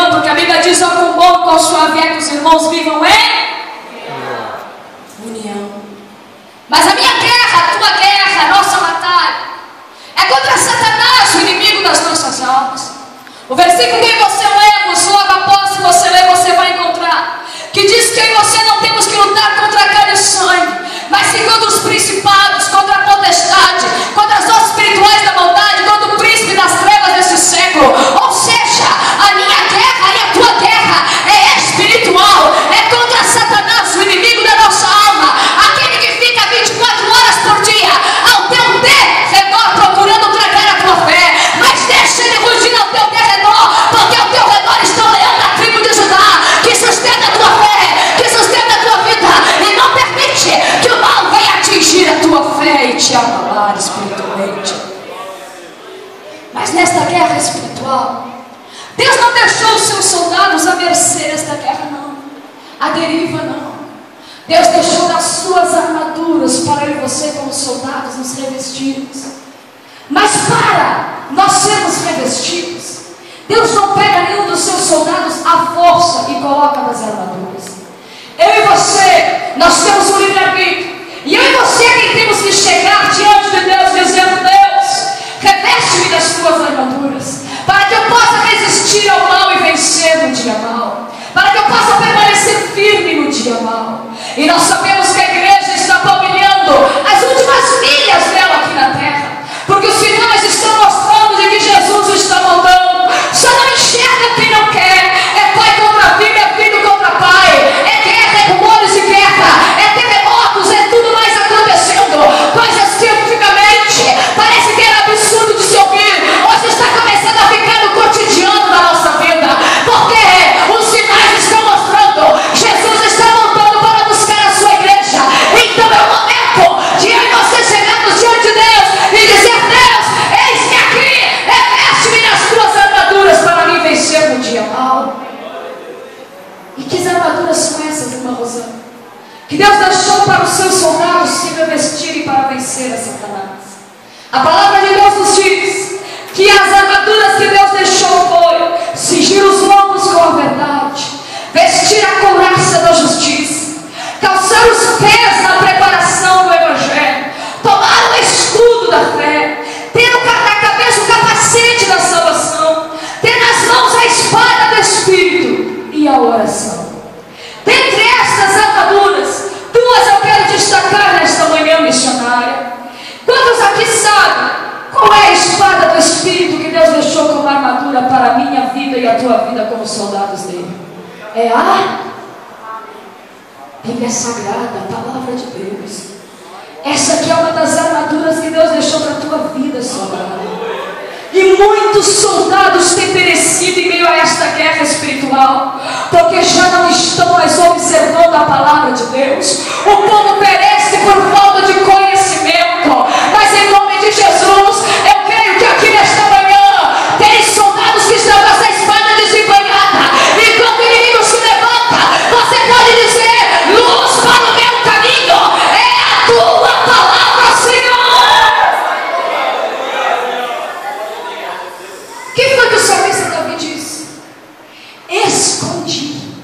união, porque a Bíblia diz: ó, quão bom, quão suave é que os irmãos vivam em união. Mas a minha guerra, a tua guerra, a nossa batalha é contra Satanás, o inimigo das nossas almas. O versículo que você lemos, logo após que você ler, você vai encontrar, que diz que eu e você não temos que lutar contra a carne e sangue, mas sim contra os principados, contra a potestade, contra as forças espirituais da maldade, contra o príncipe das trevas desse século. Ou seja, a minha guerra e a tua guerra é espiritual, é contra Satanás, o inimigo da nossa alma, aquele que fica 24 horas por dia ao teu derredor procurando tragar a tua fé. Mas deixa ele rugir ao teu derredor, porque ao teu redor está o leão da tribo de Judá, que sustenta a tua fé, que sustenta a tua vida, e não permite que o mal venha atingir a tua fé e te abalar espiritualmente. Mas nesta guerra espiritual, Deus não deixou os seus soldados à mercê desta guerra, não, a deriva, não. Deus deixou das suas armaduras para eu e você, como soldados, nos revestirmos. Mas para nós sermos revestidos, Deus não pega nenhum dos seus soldados à força e coloca nas armaduras. Eu e você, nós temos um livre-arbítrio. E eu e você é quem temos que chegar diante de Deus dizendo: Deus, reveste-me das tuas armaduras, para que eu possa resistir ao mal e vencer no dia mal, para que eu possa permanecer firme no dia mal. E nós sabemos que a igreja está palmilhando as últimas milhas dela aqui na terra, porque os sinais estão mostrando de que Jesus está voltando. Só não enxerga quem não quer. É pai contra filho, é filho contra pai, é guerra, é rumores de guerra, é terremotos, é tudo mais acontecendo, coisas que antigamente parece que era absurdo de se ouvir, hoje está começando a ficar no cotidiano da nossa vida, porque os sinais estão mostrando, Jesus está voltando para buscar a sua igreja. Então é o momento de eu e você chegarmos diante de Deus e dizer: Deus, eis-me aqui, reveste-me nas tuas armaduras para me vencer no dia mal. E que armaduras são essas, irmã Rosana, que Deus deixou para os seus soldados se revestirem para vencer a Satanás? A palavra de Deus nos diz que as armaduras que Deus deixou foi cingir os lombos com a verdade, vestir a couraça da justiça, calçar os pés na preparação do Evangelho, tomar o escudo da fé, ter na cabeça o capacete da salvação, ter nas mãos a espada do Espírito e a oração. Dentre estas armaduras, duas eu quero destacar nesta manhã missionária. Quantos aqui sabem qual é a espada do Espírito que Deus deixou como armadura para a minha vida e a tua vida como soldados dele? É a Bíblia Sagrada, a palavra de Deus. Essa aqui é uma das armaduras que Deus deixou para a tua vida, soldado. E muitos soldados têm perecido em meio a esta guerra espiritual, porque já não estão mais observando a palavra de Deus. O povo perece por falta de conhecimento. Mas em nome de Jesus, eu creio que aqui nesta manhã tem soldados que estão com essa espada desembanhada, e quando o inimigo se levanta, você pode dizer: luz para o meu caminho é a tua palavra, Senhor. O que foi que o salmista Davi disse? Escondi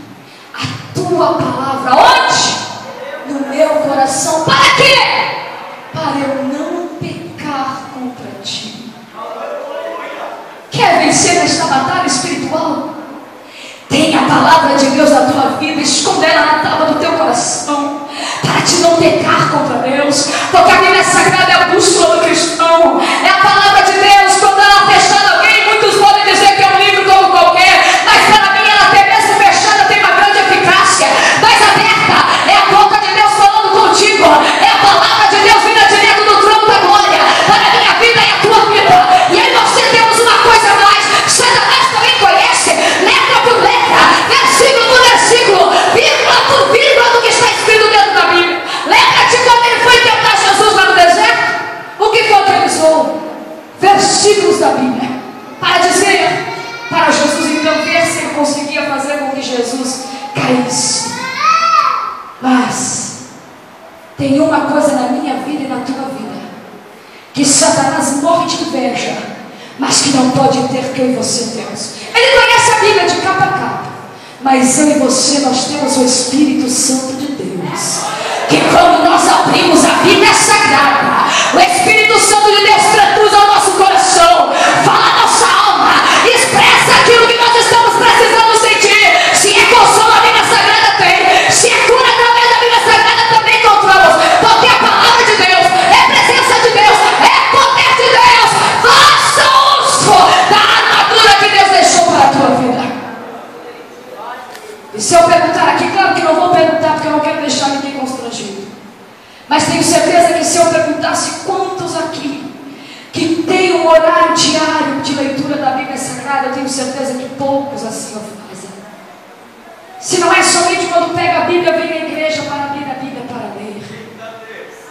a tua palavra onde? No meu coração. Para quê? Para eu não pecar contra ti. Quer vencer nesta batalha espiritual? Tenha a palavra de Deus na tua vida, esconda ela na tábua do teu coração, para te não pecar contra Deus, porque a Bíblia Sagrada é a bússola do cristão, é a palavra de Deus. Quando ela é fechada, alguém, muitos podem dizer que é um livro como qualquer, mas para mim ela até mesmo fechada tem uma grande eficácia, mas aberta é a boca de Deus falando contigo, é a palavra de Deus vinda direto do trono da glória para a minha vida e a tua vida. E aí nós temos uma coisa a mais: Satanás também conhece, letra por letra, versículo por versículo, vírgula por vírgula do que está escrito dentro da Bíblia. Lembra-te quando ele foi tentar Jesus lá no deserto? O que foi que ele usou? Versículos da Bíblia para dizer, para Jesus então ver se ele conseguia fazer com que Jesus caísse. Mas tem uma coisa na minha vida e na tua vida que Satanás morre de inveja, mas que não pode ter que eu e você temos. Ele conhece conhece a Bíblia de capa a capa, mas eu e você, nós temos o Espírito Santo de Deus, que quando nós abrimos a Bíblia Sagrada, o Espírito Santo de Deus traduz ao nosso coração, fala a nossa alma, expressa aquilo que nós estamos precisando sentir. Se é consolo, a Bíblia Sagrada tem. Se é cura, através da Bíblia Sagrada também encontramos, porque a palavra de Deus é presença de Deus, é poder de Deus. Faça uso da armadura que Deus deixou para a tua vida. E se eu perguntar aqui, claro que não vou perguntar, porque eu não quero deixar ninguém constrangido, mas tenho certeza que se eu perguntasse quantos aqui que tem um horário diário de leitura da Bíblia Sagrada, eu tenho certeza que poucos assim o fazem. Se não é somente quando pega a Bíblia, vem à igreja para abrir a Bíblia para ler.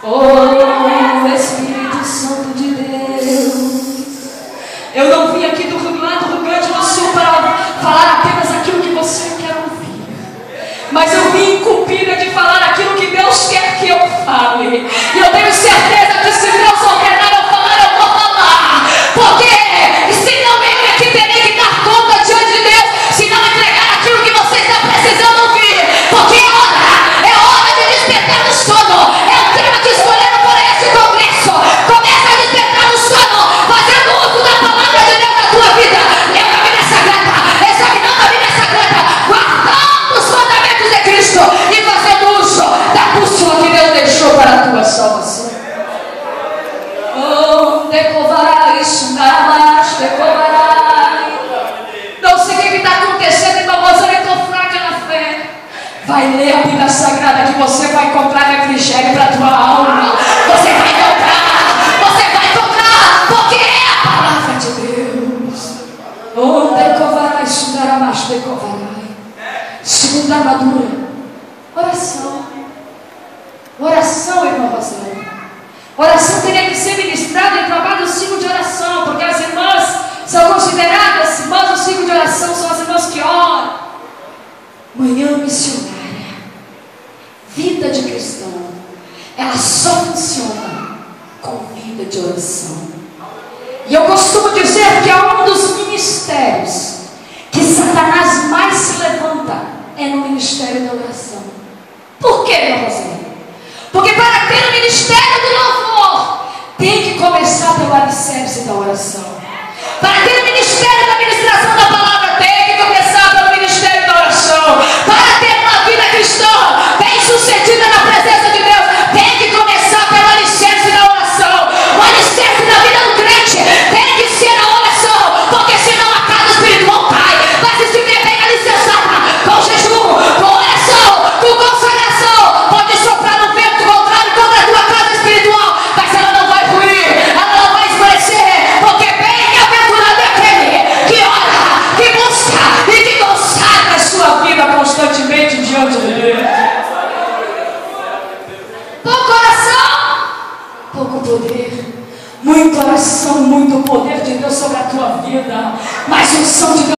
Oh, Espírito Santo de Deus, eu não vim aqui do Rio Grande do Sul para falar apenas aquilo que você quer ouvir, mas eu vim incumbida de falar aquilo que Deus quer que eu fale. E eu tenho certeza que se Deus ordenar eu falar, eu vou falar. Porque senão eu aqui terei que dar conta diante de Deus, se não entregar aquilo que você está precisando ouvir. Porque é hora de despertar no sono. É o tema que escolheram para esse congresso. Começa a despertar no sono, fazendo uso da palavra de Deus na tua vida. Lendo a Bíblia Sagrada, examinando a Bíblia Sagrada, guardando os mandamentos de Cristo e fazendo uso da bússola que Deus deixou para a tua salvação. Oh, decovarai, sundamas, decovarai. Não sei o que está acontecendo, irmão, mas eu estou fraca na fé. Vai ler a Bíblia Sagrada que você vai encontrar refrigério para a tua alma. Você vai encontrar, porque é a palavra de Deus. Oh, decovarai, sundamas, decovarai. Segunda armadura, oração. Oração, irmão Rosana. Oração teria que ser ministrada em trabalho do ciclo de oração, porque as irmãs são consideradas irmãs do ciclo de oração, são as irmãs que oram. Manhã missionária, vida de cristão, ela só funciona com vida de oração. E eu costumo dizer que é um dos ministérios que Satanás mais se levanta, é no ministério da oração. Por quê, meu Rosana? Porque para ter o ministério do louvor, tem que começar pelo alicerce da oração. Para ter o ministério da ministração da palavra, tem que começar pelo ministério da oração. Para ter uma vida cristã bem sucedida na presença de Deus, tem que começar pelo alicerce da oração. O alicerce da vida do crente tem que ser a oração, porque senão a casa espiritual cai. Vai se sentir bem alicerçada com jejum, com oração, com consagração. Pode soprar no vento contrário contra a tua casa espiritual, mas ela não vai fluir, ela não vai esmorecer, porque bem-aventurado é aquele que ora, que busca e que consagra a sua vida constantemente diante de Deus. Pouco oração, pouco poder. Muita oração, muito poder de Deus sobre a tua vida, mas a unção de Deus